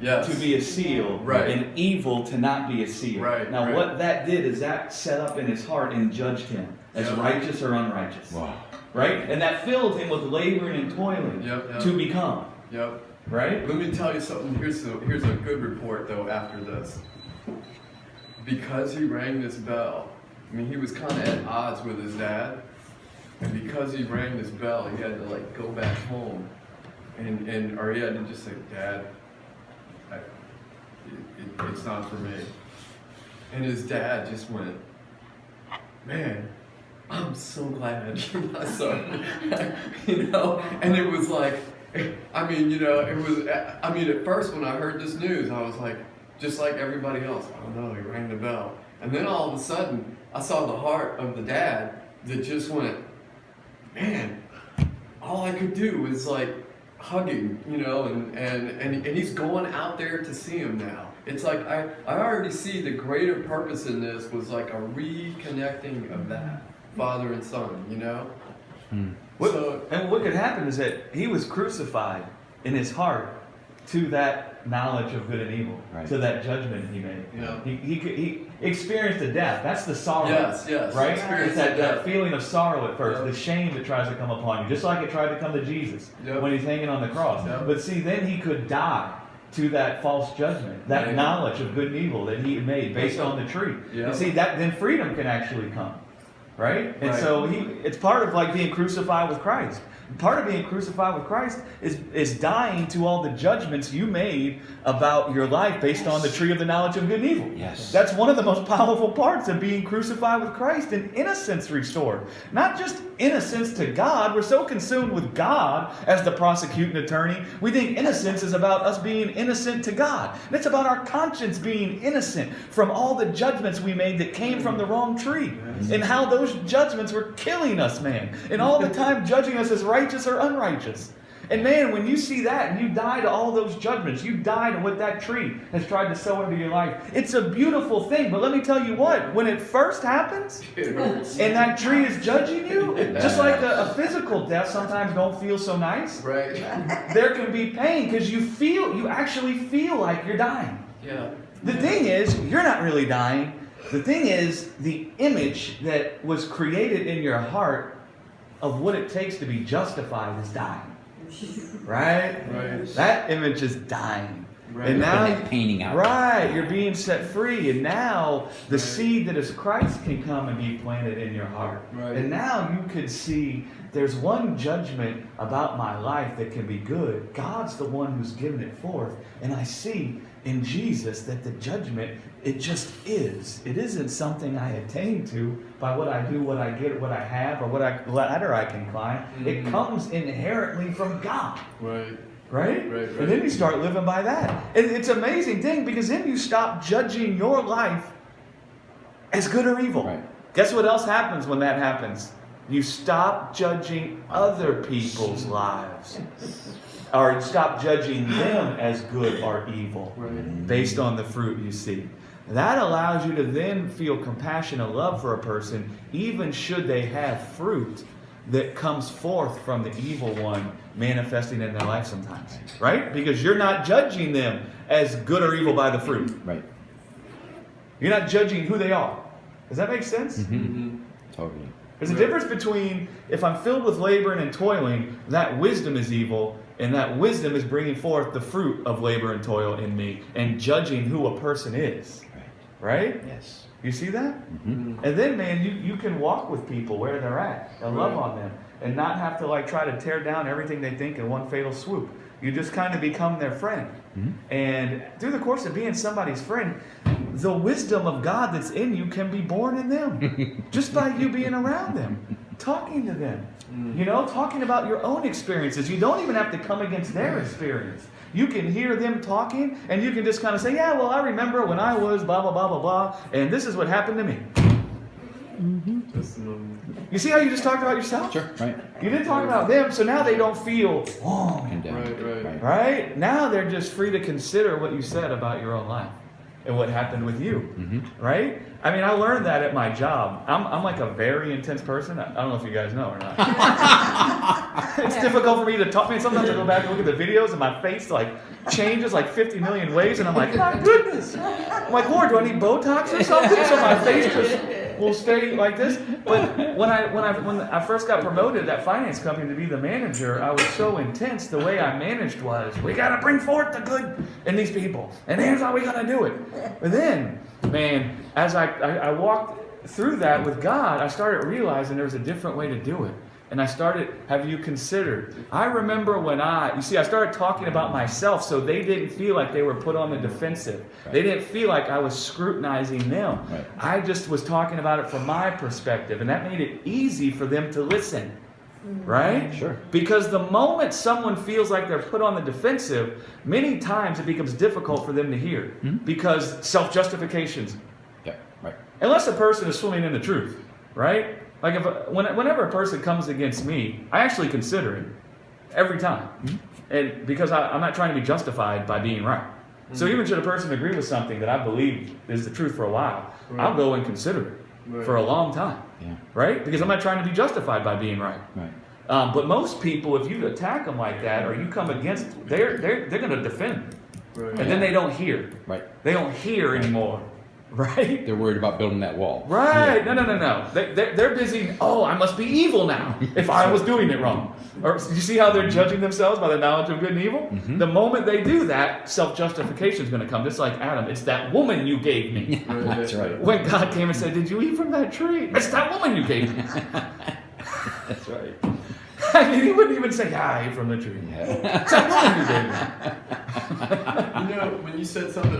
Yes. to be a seal, Right. and evil to not be a seal. Right, Now right. what that did is that set up in his heart and judged him as Yep. righteous or unrighteous. Wow. Right? And that filled him with laboring and toiling Yep. to become. Yep. Right? Let me tell you something. Here's a good report though. After this, because he rang this bell. I mean, he was kind of at odds with his dad, and because he rang this bell, he had to like go back home, or he had to just say, "Dad, it's not for me." And his dad just went, "Man, I'm so glad you're my son." And it was like, at first when I heard this news, I was like, just like everybody else, oh no, he rang the bell. And then all of a sudden, I saw the heart of the dad that just went, man, all I could do was like hug him, and he's going out there to see him now. It's like, I already see the greater purpose in this was like a reconnecting of that father and son, And what could happen is that he was crucified in his heart to that knowledge of good and evil, Right. to that judgment he made. Yeah. He experienced a death. That's the sorrow. Yes, Right? experience It's that death. feeling of sorrow at first, Yeah. the shame that tries to come upon you, just like it tried to come to Jesus Yep. when he's hanging on the cross. Yep. But see, then he could die to that false judgment, that Right. knowledge of good and evil that he had made based on the tree. Yep. And see, that then freedom can actually come. Right? And Right. so it's part of like being crucified with Christ. Part of being crucified with Christ is dying to all the judgments you made about your life based on the tree of the knowledge of good and evil. Yes. That's one of the most powerful parts of being crucified with Christ, and innocence restored. Not just innocence to God. We're so consumed with God as the prosecuting attorney. We think innocence is about us being innocent to God. And it's about our conscience being innocent from all the judgments we made that came from the wrong tree. And how those judgments were killing us, man. And all the time judging us as righteous or unrighteous. And man, when you see that and you die to all those judgments, you die to what that tree has tried to sow into your life. It's a beautiful thing, but let me tell you what, when it first happens and that tree is judging you, just like a physical death sometimes don't feel so nice, Right. there can be pain because you actually feel like you're dying. Yeah. The thing is, you're not really dying. The thing is, the image that was created in your heart of what it takes to be justified is dying. Right? Right. That image is dying. Right. And now, Like painting out. right, you're being set free. And now the Right. seed that is Christ can come and be planted in your heart. Right. And now you can see there's one judgment about my life that can be good. God's the one who's given it forth. And I see in Jesus that the judgment, it just is. It isn't something I attain to by what I do, what I get, what I have, or what ladder I can climb. It Mhm. comes inherently from God. Right. Right? Right. And then you start living by that. And it's an amazing thing because then you stop judging your life as good or evil. Right. Guess what else happens when that happens? You stop judging other people's lives. Or you stop judging them as good or evil Right. based on the fruit you see. That allows you to then feel compassion and love for a person, even should they have fruit that comes forth from the evil one manifesting in their life sometimes. Right? Because you're not judging them as good or evil by the fruit. Right. You're not judging who they are. Does that make sense? Mm-hmm. Totally. There's a Right. difference between if I'm filled with laboring and toiling, that wisdom is evil, and that wisdom is bringing forth the fruit of labor and toil in me and judging who a person is. Right. Right? Yes. You see that? Mm-hmm. And then, man, you can walk with people where they're at and love Right. on them and not have to like try to tear down everything they think in one fatal swoop. You just kind of become their friend. Mhm. And through the course of being somebody's friend, the wisdom of God that's in you can be born in them just by you being around them, talking to them, talking about your own experiences. You don't even have to come against their experience. You can hear them talking and you can just kind of say, yeah, well, I remember when I was blah, blah, blah, blah, blah, and this is what happened to me. You see how you just talked about yourself? Sure. Right. You didn't talk about them, so now they don't feel wrong. Condemned. Right. Right? Now they're just free to consider what you said about your own life. and what happened with you, Mm-hmm. right? I mean, I learned that at my job. I'm like a very intense person. I don't know if you guys know or not. It's difficult for me to talk. I mean, sometimes I go back and look at the videos and my face like changes like 50 million ways, and I'm like, my goodness. I'm like, Lord, do I need Botox or something so my face just will stay like this? But when I first got promoted at that finance company to be the manager, I was so intense. The way I managed was, we got to bring forth the good in these people, and here's how we got to do it. But then, man, as I walked through that with God, I started realizing there was a different way to do it. And I started, have you considered? I remember when I started talking about myself so they didn't feel like they were put on the defensive. Right. They didn't feel like I was scrutinizing them. Right. I just was talking about it from my perspective, and that made it easy for them to listen. Right? Sure. Because the moment someone feels like they're put on the defensive, many times it becomes difficult for them to hear. Mhm. Because self-justifications. Yeah, right. Unless a person is swimming in the truth, right? Like whenever a person comes against me, I actually consider it every time, and because I'm not trying to be justified by being right. So even should a person agree with something that I believe is the truth for a while, I'll go and consider it for a long time, Yeah. right? Because I'm not trying to be justified by being right. Right. But most people, if you attack them like that or you come against, they're going to defend, Right. and then they don't hear. Right. They don't hear anymore, right? They're worried about building that wall. Right. No. They're busy. Oh, I must be evil now if I was doing it wrong. Or you see how they're judging themselves by the knowledge of good and evil? Mhm. The moment they do that, self-justification is going to come. Just like Adam, it's that woman you gave me. That's right. When God came and said, did you eat from that tree? It's that woman you gave me. That's right. I mean, he wouldn't even say, I ate from the tree. Yeah. It's that woman you gave me. You know, when you said something